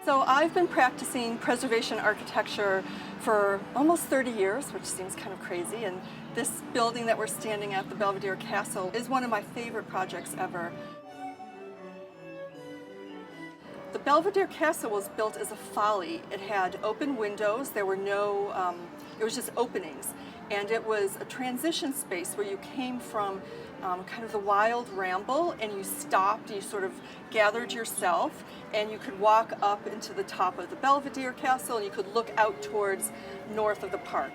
So I've been practicing preservation architecture for almost 30 years, which seems kind of crazy, and this building that we're standing at, the Belvedere Castle, is one of my favorite projects ever. The Belvedere Castle was built as a folly. It had open windows, there were no, it was just openings. And it was a transition space where you came from kind of the wild ramble and you stopped, you sort of gathered yourself, and you could walk up into the top of the Belvedere Castle and you could look out towards north of the park.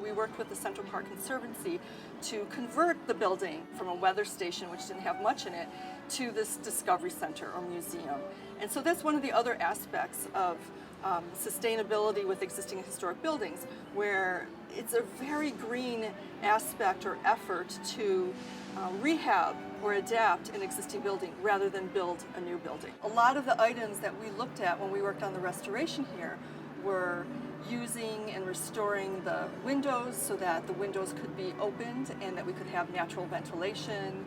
We worked with the Central Park Conservancy to convert the building from a weather station, which didn't have much in it, to this Discovery Center or museum. And so that's one of the other aspects of sustainability with existing historic buildings, where it's a very green aspect or effort to rehab or adapt an existing building rather than build a new building. A lot of the items that we looked at when we worked on the restoration here were using and restoring the windows so that the windows could be opened and that we could have natural ventilation.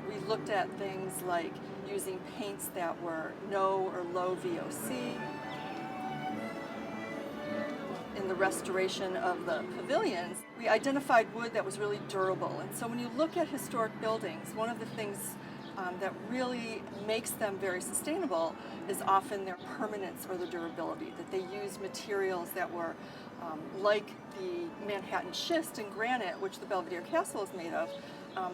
We looked at things like using paints that were no or low VOC. In the restoration of the pavilions, we identified wood that was really durable. And so when you look at historic buildings, one of the things that really makes them very sustainable is often their permanence or their durability, that they use materials that were like the Manhattan schist and granite, which the Belvedere Castle is made of.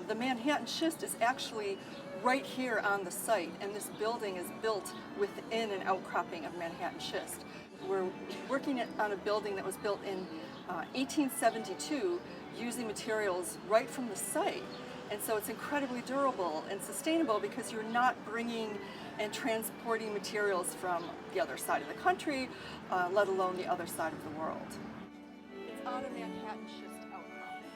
The Manhattan schist is actually right here on the site, and this building is built within an outcropping of Manhattan schist. We're working on a building that was built in 1872 using materials right from the site. And so it's incredibly durable and sustainable because you're not bringing and transporting materials from the other side of the country, let alone the other side of the world. It's on a Manhattan schist outcropping.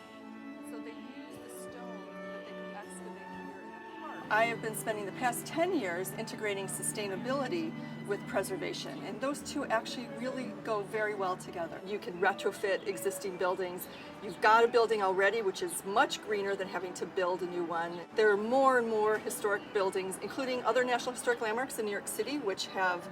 So they use the stone that they could excavate here in the park. I have been spending the past 10 years integrating sustainability with preservation, and those two actually really go very well together. You can retrofit existing buildings. You've got a building already which is much greener than having to build a new one. There are more and more historic buildings, including other National Historic Landmarks in New York City, which have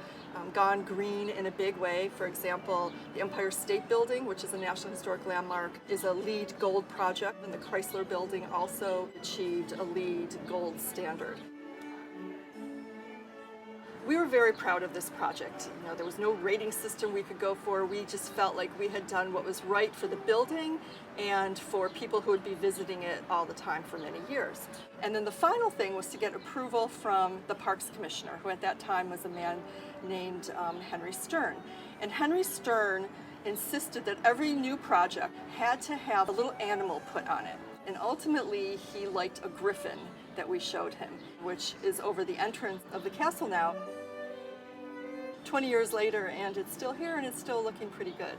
gone green in a big way. For example, the Empire State Building, which is a National Historic Landmark, is a LEED Gold project, and the Chrysler Building also achieved a LEED Gold standard. We were very proud of this project. You know, there was no rating system we could go for. We just felt like we had done what was right for the building and for people who would be visiting it all the time for many years. And then the final thing was to get approval from the Parks Commissioner, who at that time was a man named Henry Stern. And Henry Stern insisted that every new project had to have a little animal put on it. And ultimately, he liked a griffin that we showed him, which is over the entrance of the castle now. 20 years later, and it's still here and it's still looking pretty good.